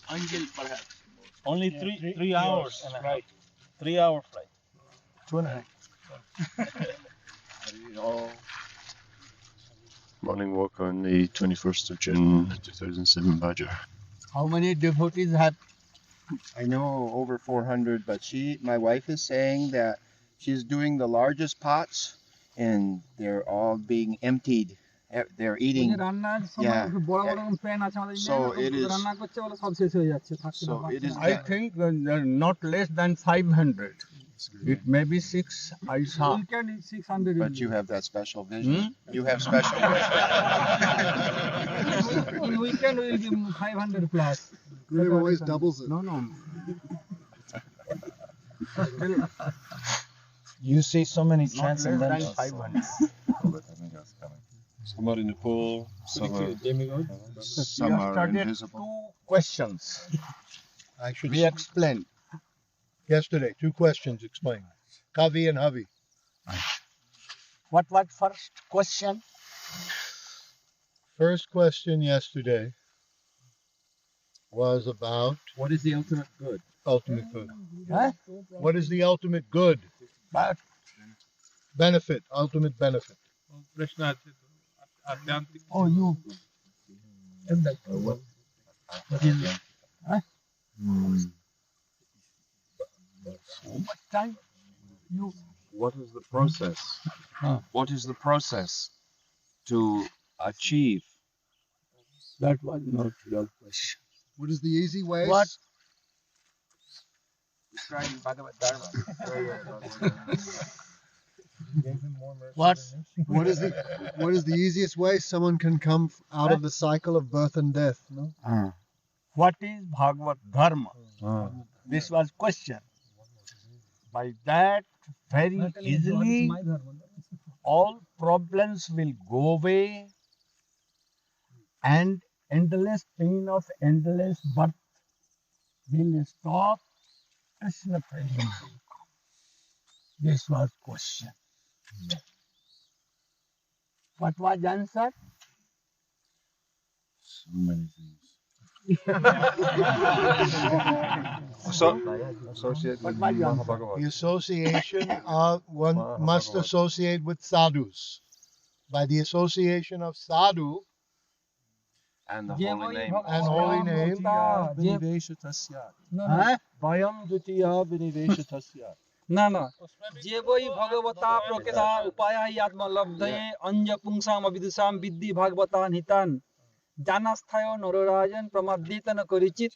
until perhaps. Only 3 hours. Right. 3 hour flight. 2.5. Morning walk on the 21st of June 2007 Bajar. How many devotees have? I know over 400, but my wife is saying that she's doing the largest pots and they're all being emptied. They're eating. Yeah. So it is. So it is. I think not less than 500. It may be 6. I saw. Weekend is 600. But you have that special vision. You have special vision. In weekend we will give 500 plus. Grave always doubles it. No. You see so many Not less than transcendentals. 500. Some are in the pool, some are We have studied invisible. 2 questions. I should We explained. yesterday 2 questions explained. Kavi and Havi. What was first question? First question yesterday was about What is the ultimate good? ultimate good. Huh? What is the ultimate good? But Benefit, ultimate benefit. oh, you. What is it? Huh? So much time. You. What is the process? What is the process to achieve? That was not your question. What is the easy way? What? What? What is the easiest way someone can come out of the cycle of birth and death? No? What is Bhagavad Dharma? This was question. By that, very easily, all problems will go away and endless pain of endless birth will stop. Krishna presence will come. This was question. What was answer? So many things. Associate with What was your answer? Mahabhagavat. The association one must associate with sadhus. By the association of sadhu And the holy name. and holy name, Huh? না না যে বই ভগবতা প্রকৃতা উপায়াই আত্মলব্ধয়ে অঞ্জ পুংসাম অবিদুষাম বিদ্ধি ভাগবতান হিতান জানাস্থায় নররাজন প্রমাদিতন করিচিত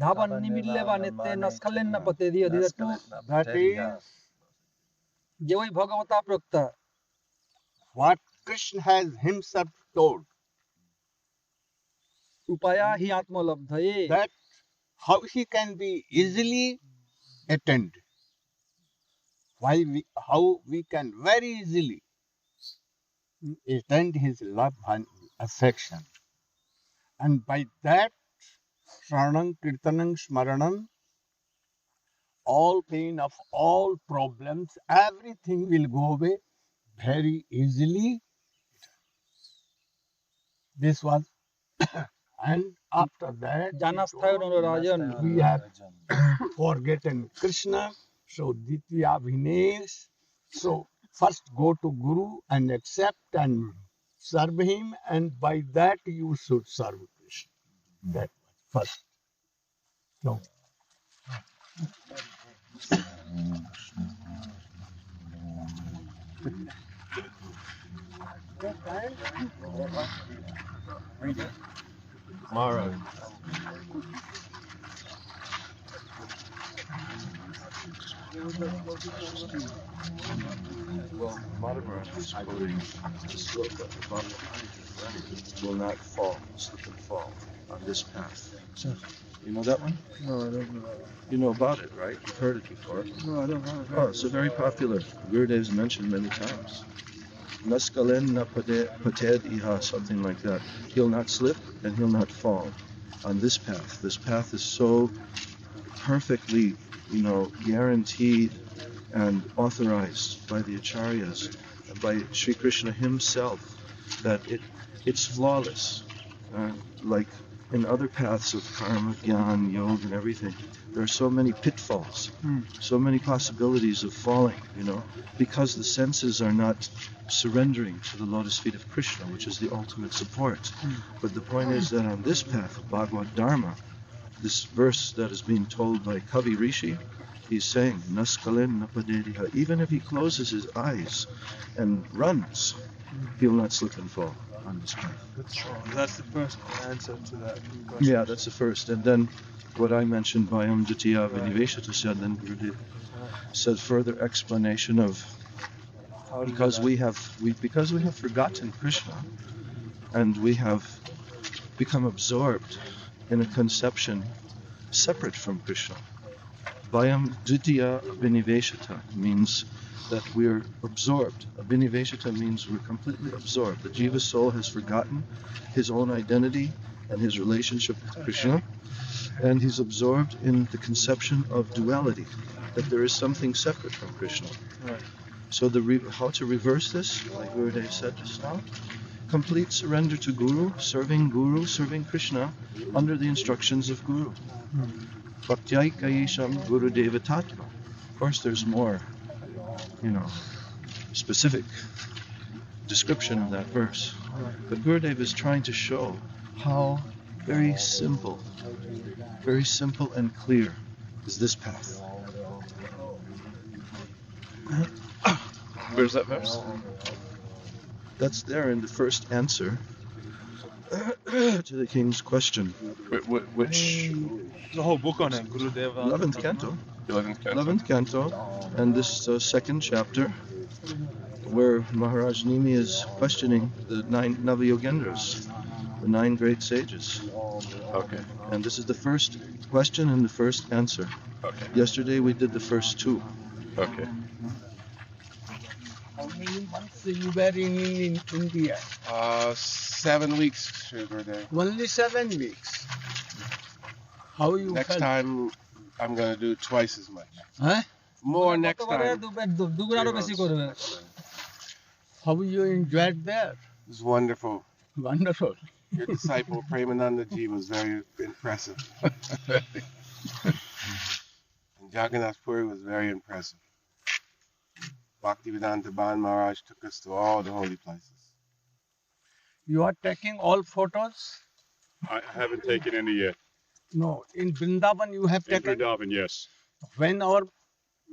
ধাবন নিমিল্লে বা নেতে নস্খলেন না পতে দিয়ে দিদটু That is যে বই ভগবতা প্রকৃতা what Krishna has himself told. উপায়া he আত্মলব্ধয়ে That how he can be easily attained. How we can very easily attain his love and affection. And by that, Shranam, Kirtanam, Smaranam, all pain of all problems, everything will go away very easily. This was, and after that, জানাস্থায় নররাজন we have forgotten Krishna. So Ditya Vinesh. So first go to Guru and accept and serve him, and by that you should serve Krishna. That was first. So Maharaj. Well, Maharaj is quoting the sloka about will not fall, slip and fall on this path. You know that one? No, I don't know. You know about it, right? You've heard it before. No, I don't know. Oh, it's a very popular. Gurudev's mentioned many times. Naskalen na pated iha, something like that. He'll not slip and he'll not fall on this path. This path is so perfectly, guaranteed and authorized by the acharyas, by Sri Krishna himself, that it's flawless. Like in other paths of karma, gyan, yoga, and everything, there are so many pitfalls, so many possibilities of falling, because the senses are not surrendering to the lotus feet of Krishna, which is the ultimate support. But the point is that on this path of Bhagavad Dharma, this verse that is being told by Kavi Rishi, he's saying, Naskalen napadediha, even if he closes his eyes and runs, he'll not slip and fall on this path. That's the first answer to that question. Yeah, that's the first. And then what I mentioned, Vayam Dutiya Viniveshatasya, then Gurudev said further explanation of because we have forgotten Krishna and we have become absorbed in a conception separate from Krishna. Vayam Dutiya Viniveshata means that we're absorbed. Abhiniveshata means we're completely absorbed. The jiva soul has forgotten his own identity and his relationship with Krishna, and he's absorbed in the conception of duality, that there is something separate from Krishna. Right. So how to reverse this, like Gurudev said just now, complete surrender to Guru, serving Krishna under the instructions of Guru. Bhaktyai Guru Deva Tattva. Of course, there's more, specific description of that verse. But Gurudev is trying to show how very simple and clear is this path. Where's that verse? That's there in the first answer to the king's question. Which? There's a whole book on it. Gurudeva. 11th canto. 11th 11th canto, and this second chapter, where Maharaj Nimi is questioning the 9 Navayogendras, the 9 great sages. Okay. And this is the first question and the first answer. Okay. Yesterday we did the first 2. Okay. How many months you were in India? 7 weeks, Sri Gurudev. Only 7 weeks. How you Next felt? time, I'm going to do twice as much. Huh? More next time. How you enjoyed there? It was wonderful. Wonderful. Your disciple Premananda Ji was very impressive. And Jagannath Puri was very impressive. Bhaktivedanta Bhan Maharaj took us to all the holy places. You are taking all photos? I haven't taken any yet. No. In Vrindavan you have In taken? Vrindavan, yes. When our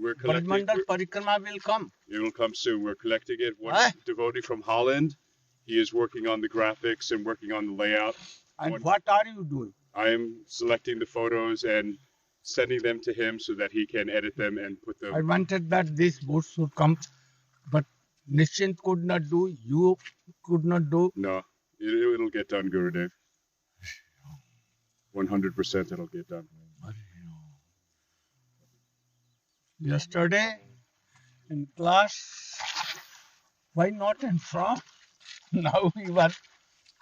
We're collecting. Brajmandal Parikrama will come? It will come soon. We're collecting it. One Huh? devotee from Holland. He is working on the graphics and working on the layout. And what are you doing? I am selecting the photos and sending them to him so that he can edit them and put them. I wanted that this boat should come, but Nishchint could not do, you could not do. No, it'll get done, Gurudev. 100% it'll get done. Yesterday in class, why not in front? Now we were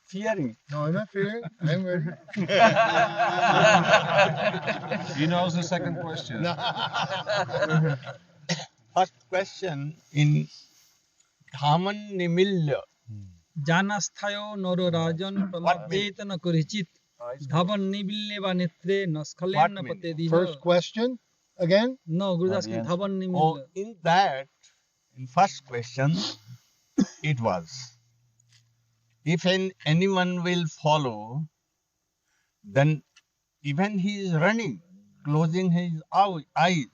fearing. No, I'm not fearing. I'm ready. He knows the second question. First question in Dhaman Nimilya. Janasthayo Nororajan Pramadetana Kurichit Dhavan Nibileva Netre Naskalen Napate First question again? No, Guru asking Dhavan Oh, Nimilya. in that, in first question, it was, if anyone will follow, then even he is running, closing his eyes,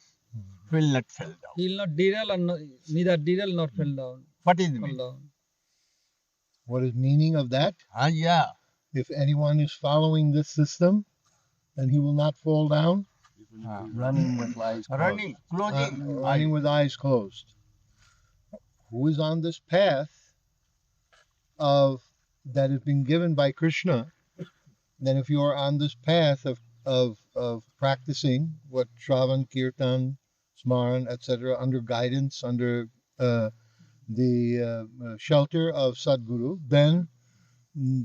will not fall down. He will not derail and neither derail nor fell down. What is the Fall meaning? down. What is meaning of that? Yeah. If anyone is following this system, then he will not fall down. Running with eyes closed. Running, closing. Running with eyes closed. Who is on this path that has been given by Krishna? Then if you are on this path of practicing what Shravan, Kirtan, Smaran, etc., under guidance, under the shelter of Sadguru, then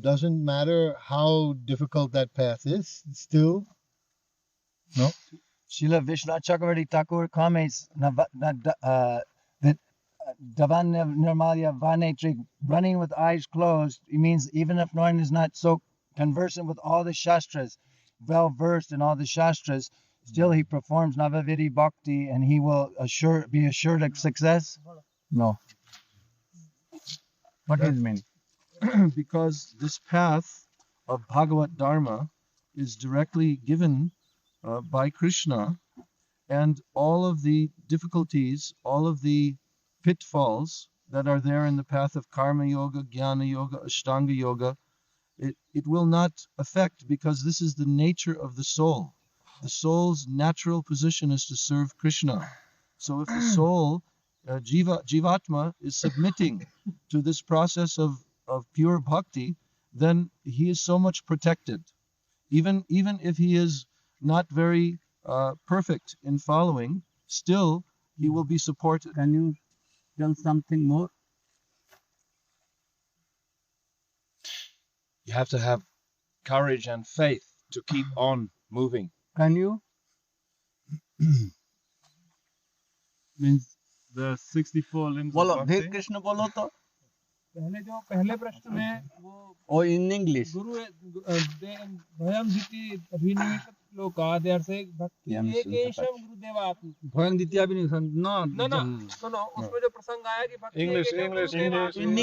doesn't matter how difficult that path is, still, no? Srila Vishwanath Chakravarti Thakur comments that Davan Nirmalya Vanetrik, running with eyes closed, it means even if one is not so conversant with all the Shastras, well versed in all the Shastras, still he performs Navavidi Bhakti and he will be assured of success? No. What does it mean? Because this path of Bhagavat Dharma is directly given by Krishna, and all of the difficulties, all of the pitfalls that are there in the path of Karma Yoga, Jnana Yoga, Ashtanga Yoga, it will not affect, because this is the nature of the soul. The soul's natural position is to serve Krishna. So if the soul, Jivatma, is submitting to this process of pure bhakti, then he is so much protected. Even if he is not very perfect in following, still he will be supported. Can you tell something more? You have to have courage and faith to keep on moving. Can you? Means the 64 limbs बोलो of hey bhakti. Krishna बोलो तो पहले प्रश्न में वो or in English. गुरु भयम धीति अभिनिवेशक shloka they are saying भक्ति एकेशम गुरुदेवात् भयम धीति अभिनिवेशक no उसमें जो प्रसंग आया कि भक्ति In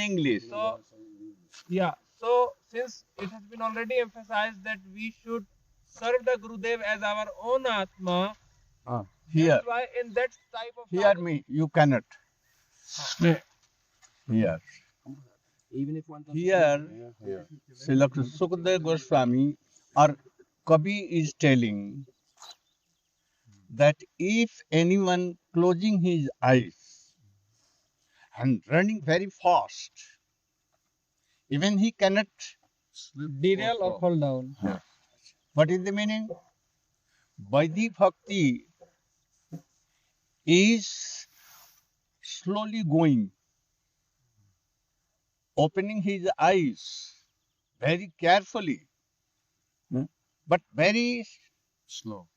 English. So yeah, so since it has been already emphasized that we should serve the Gurudev as our own Atma, Here, that's why in that type of hear me, you cannot. Here. Even if one Here, Srila Sukadeva Goswami or Kavi is telling that if anyone closing his eyes and running very fast, even he cannot derail or fall down. What is the meaning? Vaidhi Bhakti is slowly going, opening his eyes very carefully, but very slow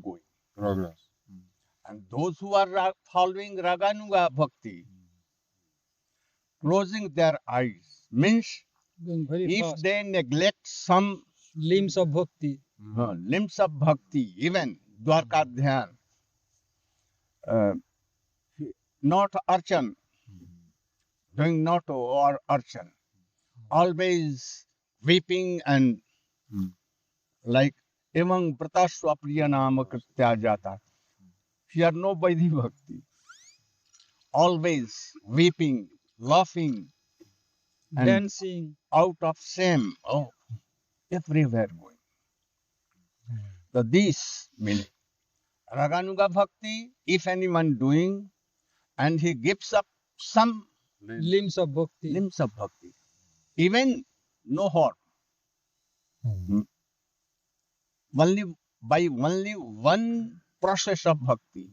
going. Progress. And those who are following Raganuga Bhakti, closing their eyes, means Going very if fast. they neglect some Limbs of bhakti. limbs of bhakti, even Dwarka Dhyan, not archan, doing not or archan, always weeping and like Emang Prataswa Priya Nama Kritya Jata. Here no Vaidhi Bhakti. Always weeping, laughing, and Dancing. out of shame. Oh, everywhere going. So this meaning. Raganuga Bhakti, if anyone doing, and he gives up some Limbs of bhakti. limbs of bhakti, even no harm. Only by only one process of bhakti,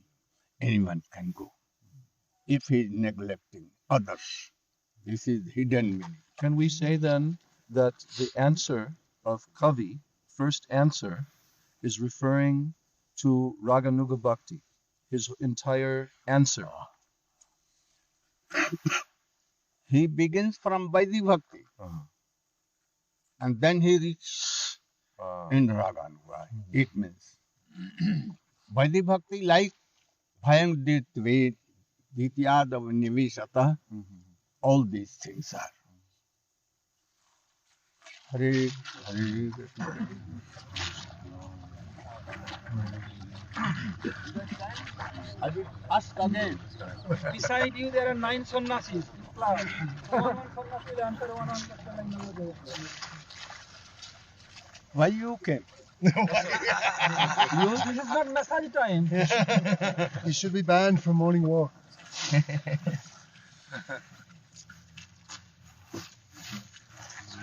anyone can go. If he is neglecting others, this is hidden meaning. Can we say then that the answer of Kavi, first answer, is referring to Raganuga Bhakti, his entire answer? He begins from Vaidhi Bhakti, and then he reaches in Raganuga. It means Vaidhi Bhakti like Bhayam Ditve, Dityadav Nivishata, all these things are. Hare Hare Krishna. I will ask again. Beside you, there are 9 sannyasis in class. One sannyasi will answer one question. Why you came? This is not massage time. You should be banned from morning walk.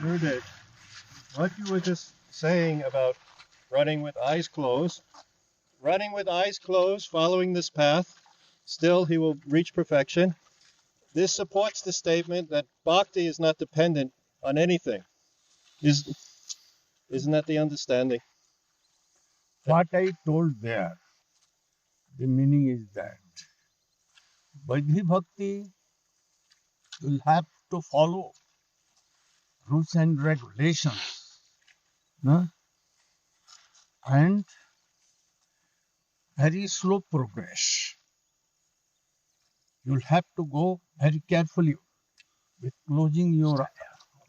Gurudev, what you were just saying about running with eyes closed, following this path, still he will reach perfection. This supports the statement that bhakti is not dependent on anything. Isn't that the understanding? What I told there, the meaning is that Vaidhi Bhakti will have to follow rules and regulations, no? And very slow progress. You'll have to go very carefully with closing your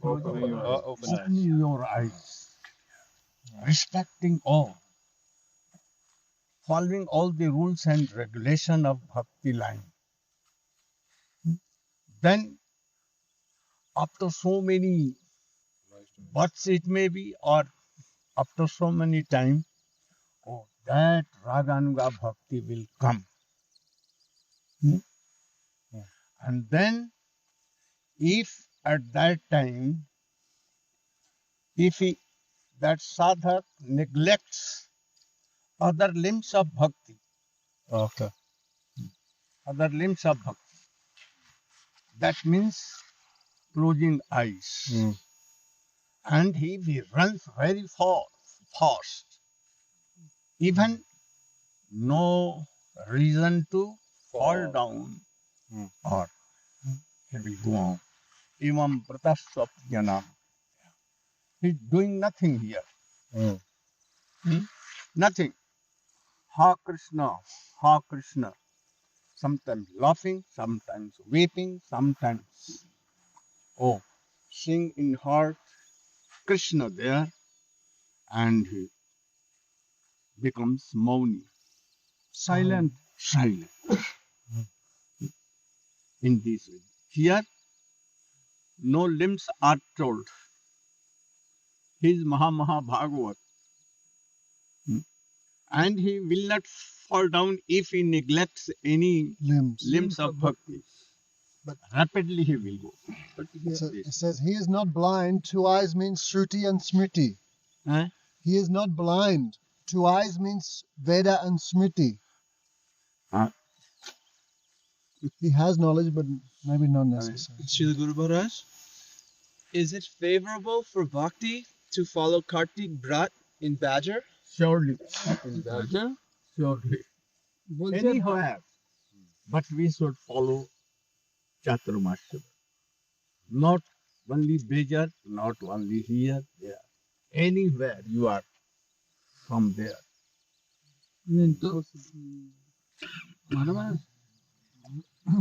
opening your eyes, respecting all, following all the rules and regulation of bhakti line. Then, after so many births it may be, or after so many time, oh, that Raganuga bhakti will come. And then, if at that time, if that sadhak neglects other limbs of bhakti, Okay. other limbs of bhakti, that means closing eyes. And he runs very fast. Even no reason to fall down or he will go on. Imam Prataswapyanam. He's doing nothing here. Nothing. Ha Krishna, Ha Krishna. Sometimes laughing, sometimes weeping, sometimes sing in heart Krishna there, and he becomes Mauni, silent. In this way. Here, no limbs are told. He is Maha Bhagavat. And he will not fall down if he neglects any limbs of bhakti. But rapidly he will go. But It says he is not blind. Two eyes means Shruti and Smriti. Huh? He is not blind. Two eyes means Veda and Smriti. He has knowledge, but maybe not necessary. Srila Guru Maharaj, is it favorable for bhakti to follow Kartik Brat in Badger? Surely. In Badger? Surely. Anywhere. But we should follow Caturmasya. Not only Badger, not only here, there. Anywhere you are from there.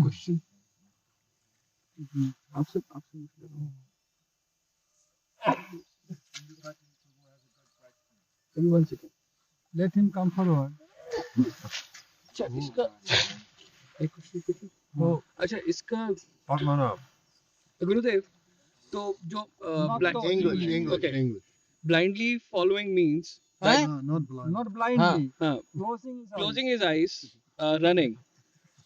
Question. One second. Let him come forward. अच्छा इसका एक question अच्छा इसका गुरुदेव तो जो blindly following means not blindly. Closing his eyes, running.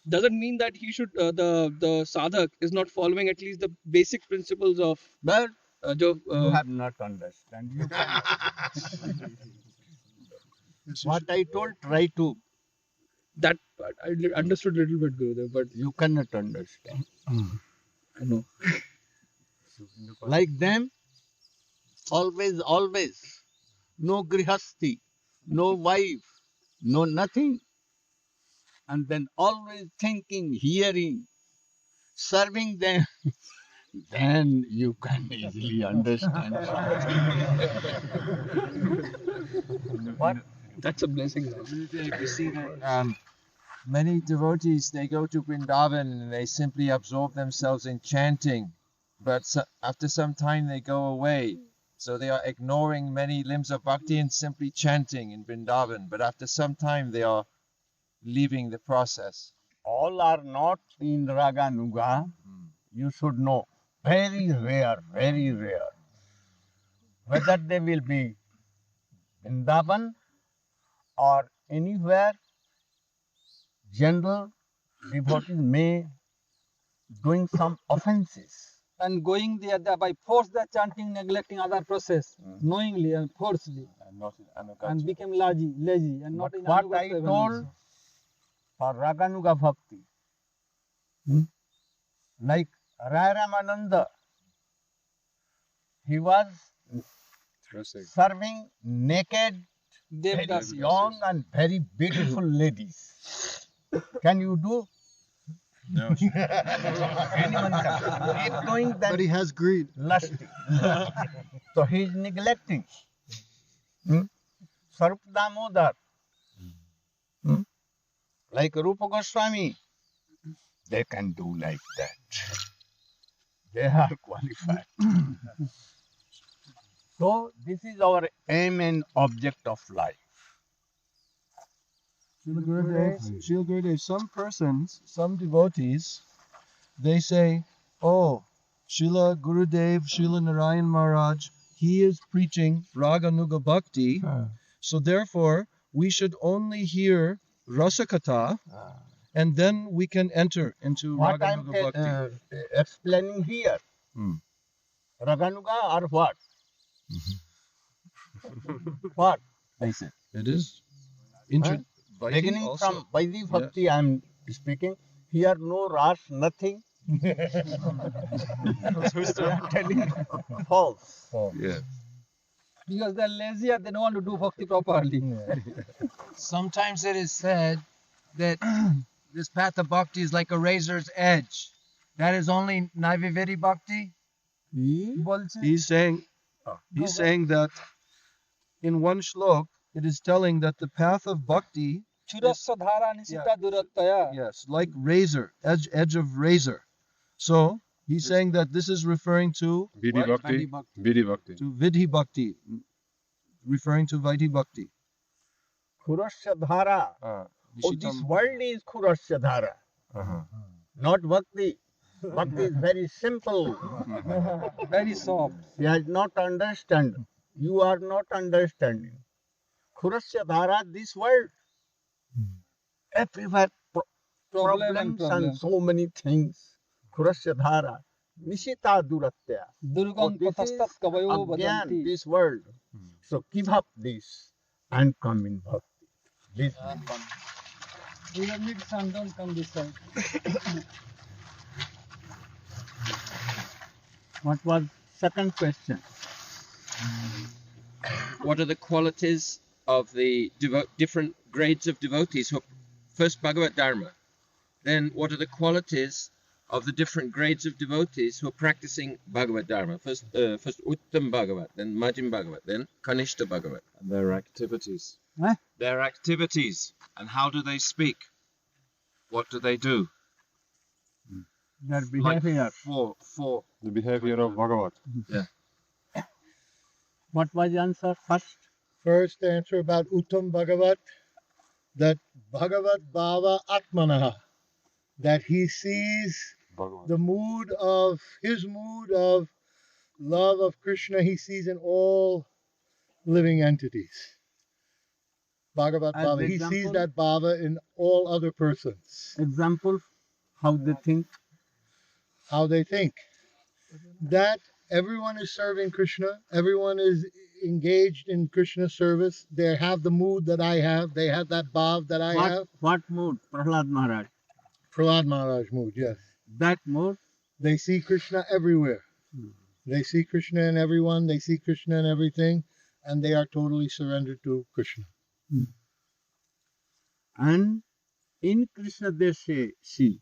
Doesn't mean that he should the sadhak is not following at least the basic principles of. But you have not understand. You can. What I told, try to. That I understood a little bit, Gurudev, but you cannot understand. I know. Like them, always, no grihasti, no wife, no nothing. And then always thinking, hearing, serving them. Then you can easily understand. What? That's a blessing. You see that many devotees, they go to Vrindavan and they simply absorb themselves in chanting. But after some time they go away. So they are ignoring many limbs of bhakti and simply chanting in Vrindavan. But after some time they are leaving the process. All are not in Raganuga. You should know. Very rare. Whether they will be Vrindavan or anywhere, general devotees may doing some offenses. And going there by force the chanting, neglecting other process, knowingly and forcefully, and became lazy, and not in what I told for Raganuga Bhakti, like Rai Ramananda, he was serving naked, very young and very beautiful ladies. Can you do? No. Anyone can. Keep doing that. But he has greed. Lusty. So he is neglecting. Sarup Damodar. Like Rupa Goswami. They can do like that. They are qualified. So this is our aim and object of life. Srila Gurudev, some persons, some devotees, they say, oh, Srila Gurudev, Srila Narayan Maharaj, he is preaching Raganuga Bhakti, so therefore we should only hear Rasakatha, and then we can enter into What I am Raganuga Bhakti. explaining here. Raganuga or what? What? It is Vaidhi Beginning also. from Vaidhi Bhakti, I am speaking. Here no ras, nothing. They are telling false. Yeah. Because they're lazy and they don't want to do bhakti properly. Sometimes it is said that this path of bhakti is like a razor's edge. That is only Vaidhi Bhakti. He's saying that in one shlok, it is telling that the path of bhakti, Churasya dhara nisita durattaya. yes, like razor, edge of razor. So he's saying that this is referring to Vidhi Bhakti. Vidhi Bhakti. to Vidhi Bhakti, referring to Vaidhi Bhakti. Khurasya dhara. Oh, this world is Khurasya dhara. Not Bhakti. Bhakti is very simple. Very soft. He has not understand. You are not understanding. Khurasya dhara, this world. Everywhere problems and so many things. Khurasya dhara. Nishita duratya. Durgam pathastat kavayo Again, vadanti. this world. So give up this and come in bhakti. This We don't need sun, don't come this side. What was second question? What are the qualities of the different grades of devotees who are first Bhagavad Dharma? Then what are the qualities of the different grades of devotees who are practicing Bhagavad Dharma? First Uttam Bhagavat, then Majjhim Bhagavat, then Kanishta Bhagavat. And their activities. Huh? Their activities and how do they speak? What do they do? Their behavior. For The behavior of Bhagavat. What was the answer first? First answer about Uttam Bhagavat, that Bhagavat Bhava Atmanaha, that he sees the his mood of love of Krishna, he sees in all living entities. Bhagavat As Bhava, he sees example? that Bhava in all other persons. Example, how they think. How they think. That everyone is serving Krishna, everyone is engaged in Krishna service. They have the mood that I have, they have that bhav that I have. What mood? Prahlad Maharaj. Prahlad Maharaj mood, yes. That mood? They see Krishna everywhere. They see Krishna in everyone, they see Krishna in everything, and they are totally surrendered to Krishna. And in Krishna they see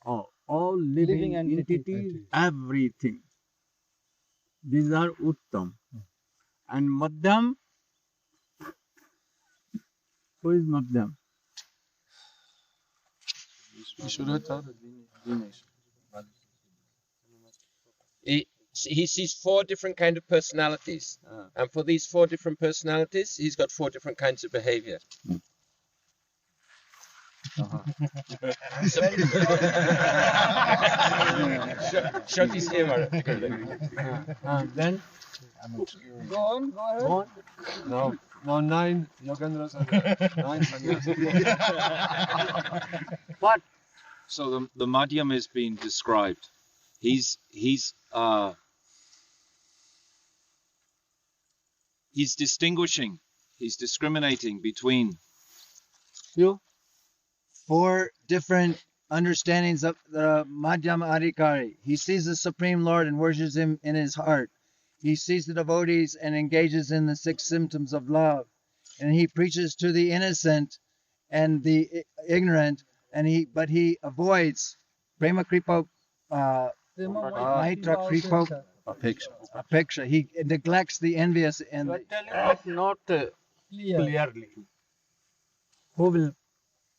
all living entities, everything. These are Uttam. And Madhyam, who is Madhyam? You should have told Dinesh. he sees 4 different kind of personalities, and for these 4 different personalities, he's got 4 different kinds of behavior. Shakti's here, Then Go on, go ahead. No, 9 Yogendra Sangha. 9 sannyasi. what? So the Madhyam is being described. He's distinguishing, he's discriminating between You? 4 different understandings of the Madhyama Adhikari. He sees the Supreme Lord and worships him in his heart. He sees the devotees and engages in the 6 symptoms of love. And he preaches to the innocent and the ignorant but he avoids prema kripa, maitra kripa, apeksha. He neglects the envious and You are telling that not clearly. Who will?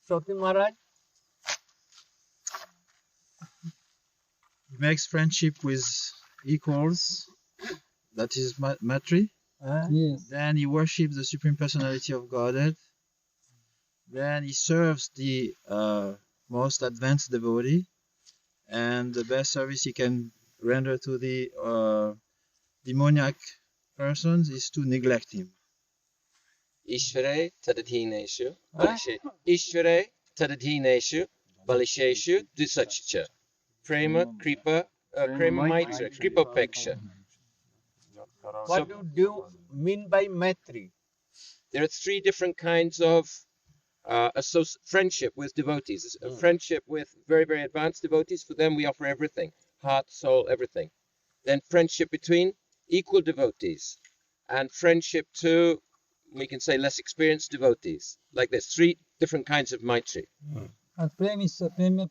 Soti Maharaj? He makes friendship with equals, that is Matri. Yes. Then he worships the Supreme Personality of Godhead. Then he serves the most advanced devotee. And the best service he can render to the demoniac persons is to neglect him. Ishvare tadadhineshu Ishvare tadadhineshu balisheshu dusachcha prema kripa prema maitra kripa peksha. What do you mean by Maitri? There are three different kinds of friendship with devotees. Friendship with very, very advanced devotees, for them we offer everything, heart, soul, everything. Then friendship between equal devotees, and friendship to, we can say, less experienced devotees. Like there's three different kinds of maitri. And prem is prem.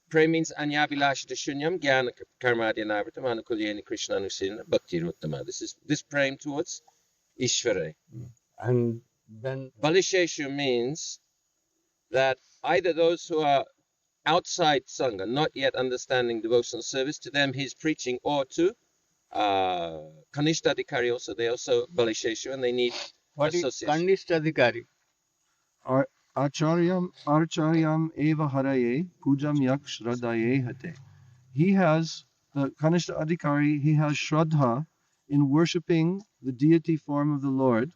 Prem means anyavilashita shunyam jnana karmadya navritam anukulyeni krishna anusina bhakti ruttama. This prem towards Ishvare. And then Balisheshu means that either those who are outside Sangha, not yet understanding devotional service, to them he's preaching, or to Kanishtadikari also, they also Balisheshu, and they need what association. is Kanishtadikari? Archaryam eva haraye pujam yak shradhaye hate. He has, the Kanishta Adhikari, he has shraddha in worshipping the deity form of the Lord,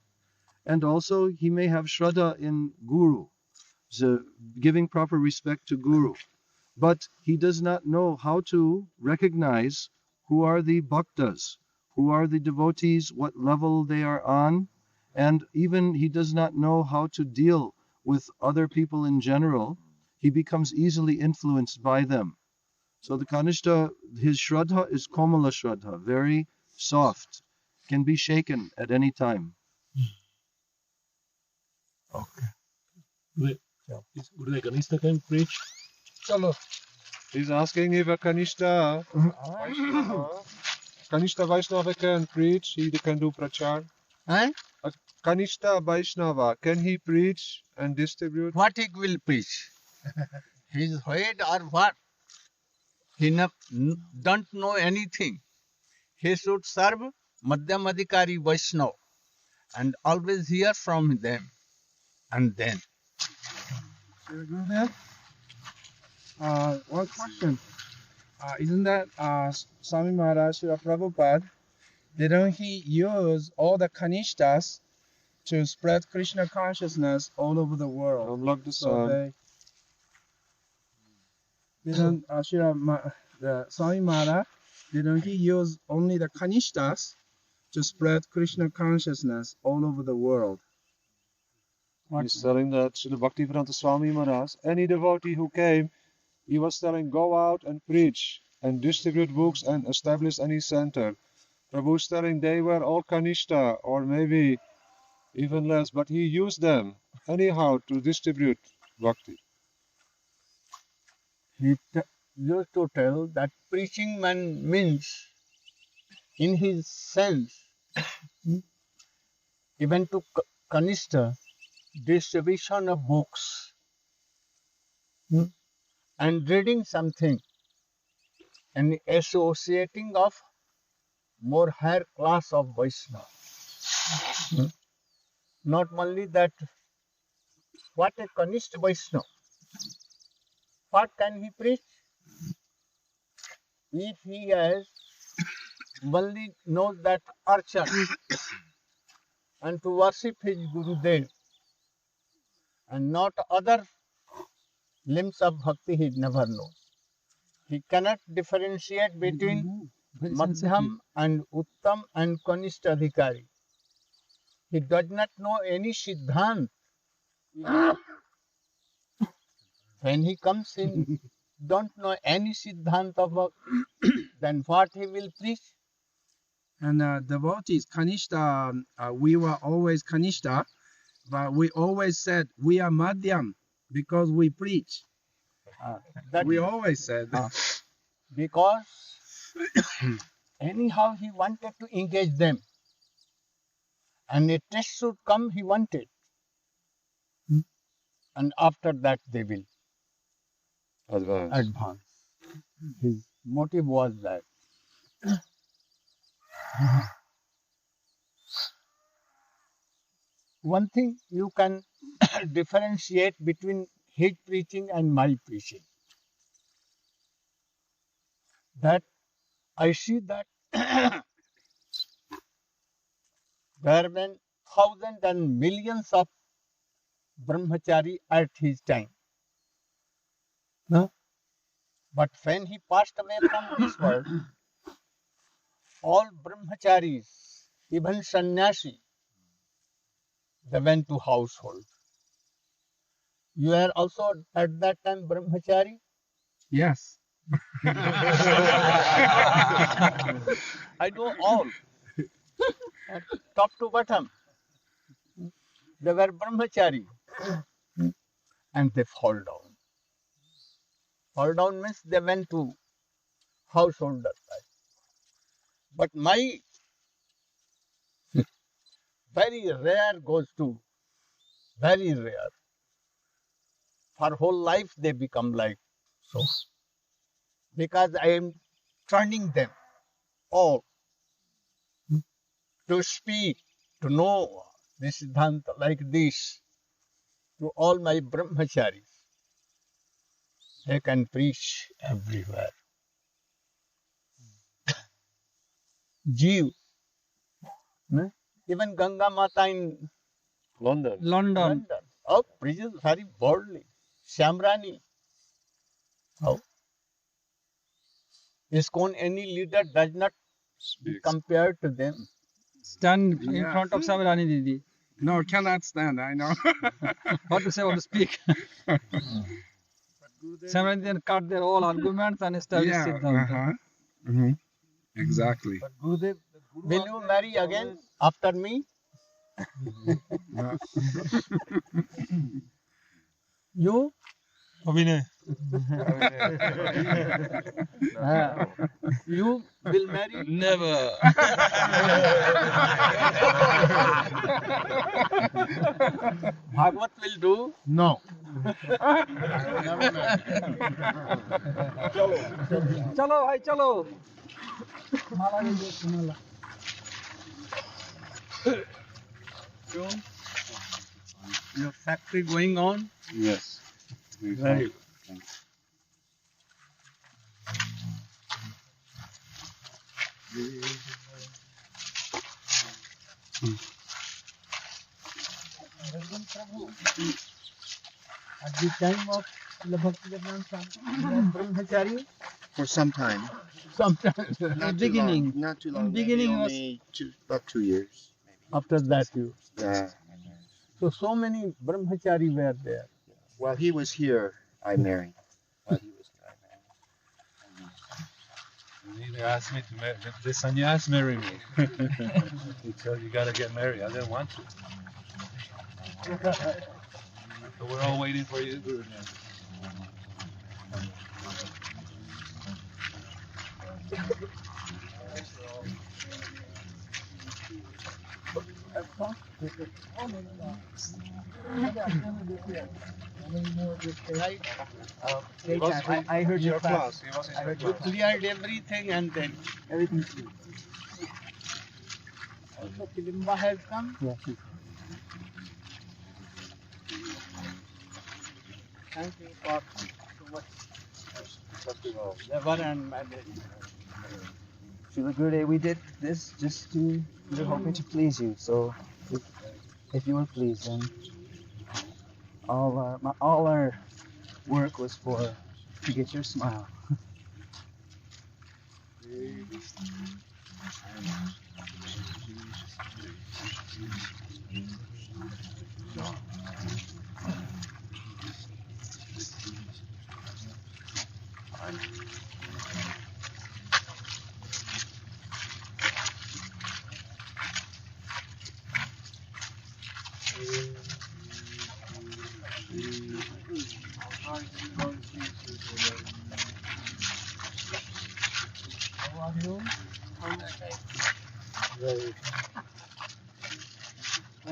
and also he may have shraddha in Guru, so giving proper respect to Guru. But he does not know how to recognize who are the bhaktas, who are the devotees, what level they are on, and even he does not know how to deal with other people in general. He becomes easily influenced by them. So the Kanishta, his shraddha is Komala shraddha, very soft, can be shaken at any time. Okay. Gurudev, Kanishta can preach? Chalo. He's asking if a Kanishta Vaishnava can preach, he can do prachar. Huh? A Kanishta Vaishnava, can he preach and distribute? What he will preach? His head or what? He don't know anything. He should serve Madhyamadikari Vaishnava and always hear from them. And then. Gurudev, one question. Isn't that Swami Maharaj Srila Prabhupada, didn't he use all the Kanishtas to spread Krishna consciousness all over the world? Unlock the So sun. didn't Swami Maharaj, didn't he use only the Kanishtas to spread Krishna consciousness all over the world? He's telling that Srila Bhaktivedanta Swami Maharaj, any devotee who came, he was telling, go out and preach and distribute books and establish any center. Prabhu's telling they were all Kanishta or maybe even less, but he used them anyhow to distribute bhakti. He used to tell that preaching man means, in his sense, even to Kanishta, distribution of books and reading something and associating of more higher class of Vaishnava. Not only that, what a Kanishta Vaishnava, what can he preach? If he has only knows that archana and to worship his Gurudev and not other limbs of bhakti, he never knows. He cannot differentiate between Madhyam and Uttam and Kanishta Adhikari. He does not know any Siddhant. When he comes in, don't know any Siddhant of bhakti, then what he will preach? And devotees, Kanishta, we were always Kanishta, but we always said we are Madhyam because we preach. That We always said. because anyhow he wanted to engage them, and a test should come. He wanted, and after that they will advance. His motive was that. One thing you can differentiate between his preaching and my preaching. That I see that there were thousands and millions of brahmachari at his time. No? But when he passed away from this world, all brahmacharis, even sannyasi, they went to household. You are also at that time brahmachari? Yes. I know all. Top to bottom. They were brahmachari. And they fall down. Fall down means they went to householder side. But my very rare goes to very rare. For whole life they become like so. Because I am turning them all to speak, to know this Siddhanta like this to all my brahmacharis. They can preach everywhere. Jeev, no? Even Ganga Mata in London. Oh, preaches very boldly. Shamrani. How? ISKCON, any leader does not compare to them. Stand in Yeah. front of Samrani Didi. No, cannot stand. I know. What to say, what to speak. Samrani then cut their all arguments and established Yeah. Siddhanta. Exactly. Will you marry again after me? You? Abhinay. You will marry? Never. Bhagwat will do? No. Chalo, bhai, chalo. Mala le jo, mala. So, your factory going on? Yes. Very good. At the time of the Bhaktivedanta Swami, brahmachari? For some time. Sometimes. Not beginning. Not too long. Beginning maybe was- only about 2 years. After that you. Yeah. So many brahmachari were there. While he was here, I married. While he was here, I married. They asked me to marry. The sannyas marry me. They said you gotta get married. I didn't want to. So we're all waiting for you, Guru. Right? I heard your class. class. He was in I your heard You class. cleared everything and then everything's good. also Kilimba has come. Yeah. Thank you for so much labor and management. Srila Gurudev, we did this just to, we were hoping to please you. So if you were pleased, then all our work was to get your smile.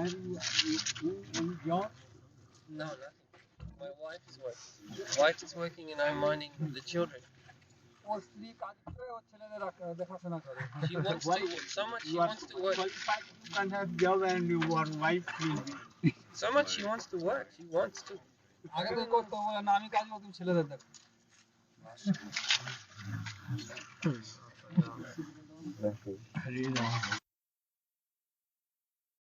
Any job? No, nothing. My wife is working. Wife is working and I'm minding the children. ওর স্ত্রী কাজ করে, ওর ছেলেদের দেখাশোনা করে। She wants to so much. She wants to work. You can have job and your wife will be. So much she wants to work. She wants to. আগে তো করতো, বলে না আমি কাজ করব, তুমি ছেলেদের দেখো।